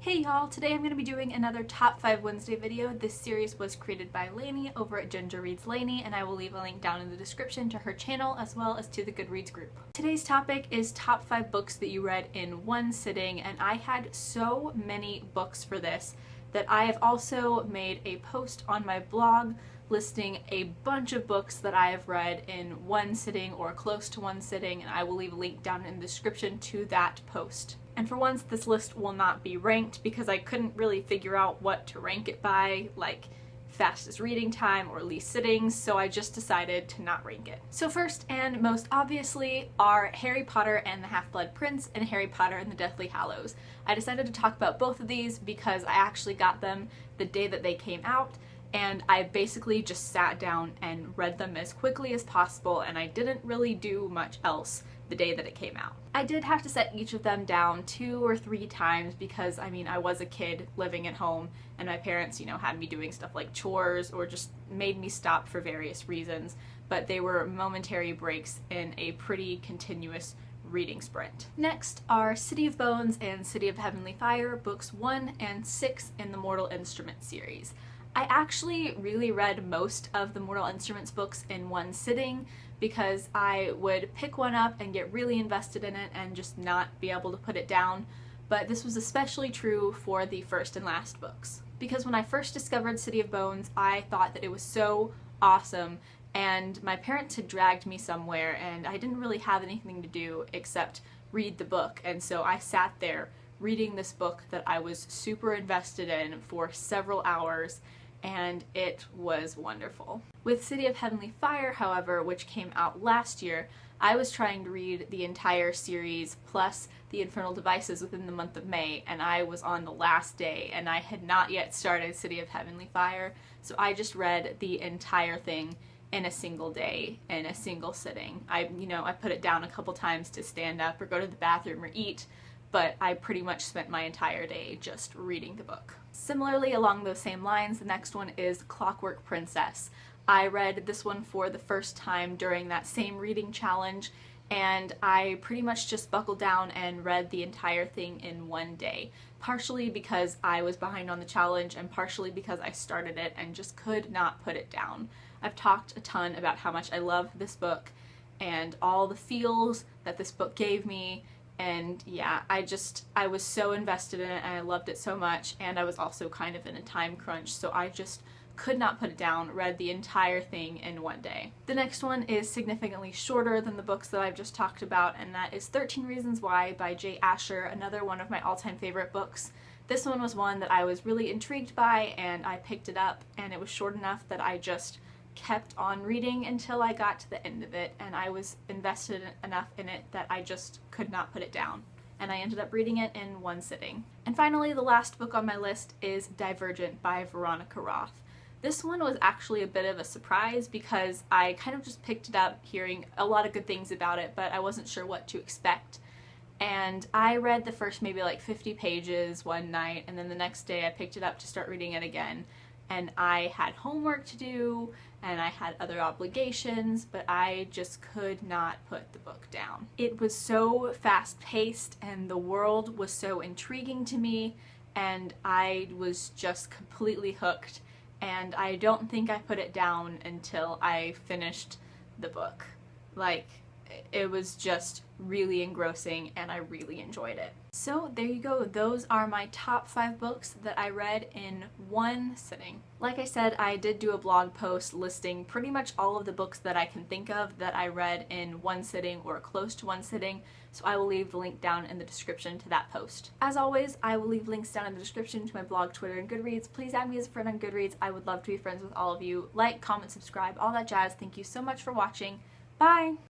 Hey y'all, today I'm going to be doing another Top 5 Wednesday video. This series was created by Lainey over at Ginger Reads Lainey, and I will leave a link down in the description to her channel as well as to the Goodreads group. Today's topic is top 5 books that you read in one sitting, and I had so many books for this that I have also made a post on my blog listing a bunch of books that I have read in one sitting or close to one sitting, and I will leave a link down in the description to that post. And for once, this list will not be ranked because I couldn't really figure out what to rank it by, like fastest reading time or least sittings, so I just decided to not rank it. So first and most obviously are Harry Potter and the Half-Blood Prince and Harry Potter and the Deathly Hallows. I decided to talk about both of these because I actually got them the day that they came out, and I basically just sat down and read them as quickly as possible, and I didn't really do much else the day that it came out. I did have to set each of them down 2 or 3 times because, I mean, I was a kid living at home and my parents, had me doing stuff like chores or just made me stop for various reasons, but they were momentary breaks in a pretty continuous reading sprint. Next are City of Bones and City of Heavenly Fire, books 1 and 6 in the Mortal Instruments series. I actually really read most of the Mortal Instruments books in one sitting because I would pick one up and get really invested in it and just not be able to put it down, but this was especially true for the first and last books. Because when I first discovered City of Bones, I thought that it was so awesome, and my parents had dragged me somewhere and I didn't really have anything to do except read the book, and so I sat there reading this book that I was super invested in for several hours, and it was wonderful. With City of Heavenly Fire, however, which came out last year, I was trying to read the entire series plus the Infernal Devices within the month of May, and I was on the last day and I had not yet started City of Heavenly Fire, so I just read the entire thing in a single day, in a single sitting. I put it down a couple times to stand up or go to the bathroom or eat, but I pretty much spent my entire day just reading the book. Similarly, along those same lines, the next one is Clockwork Princess. I read this one for the first time during that same reading challenge, and I pretty much just buckled down and read the entire thing in one day. Partially because I was behind on the challenge, and partially because I started it and just could not put it down. I've talked a ton about how much I love this book and all the feels that this book gave me. And yeah, I was so invested in it and I loved it so much, and I was also kind of in a time crunch, so I just could not put it down, read the entire thing in one day. The next one is significantly shorter than the books that I've just talked about, and that is 13 Reasons Why by J. Asher, another one of my all-time favorite books. This one was one that I was really intrigued by, and I picked it up, and it was short enough that I just kept on reading until I got to the end of it, and I was invested enough in it that I just could not put it down, and I ended up reading it in one sitting. And finally, the last book on my list is Divergent by Veronica Roth. This one was actually a bit of a surprise because I kind of just picked it up hearing a lot of good things about it, but I wasn't sure what to expect. And I read the first maybe like 50 pages one night, and then the next day I picked it up to start reading it again. And I had homework to do, and I had other obligations, but I just could not put the book down. It was so fast-paced, and the world was so intriguing to me, and I was just completely hooked, and I don't think I put it down until I finished the book. It was just really engrossing, and I really enjoyed it. So there you go, those are my top 5 books that I read in one sitting. Like I said, I did do a blog post listing pretty much all of the books that I can think of that I read in one sitting or close to one sitting, so I will leave the link down in the description to that post. As always, I will leave links down in the description to my blog, Twitter, and Goodreads. Please add me as a friend on Goodreads. I would love to be friends with all of you. Like, comment, subscribe, all that jazz. Thank you so much for watching. Bye!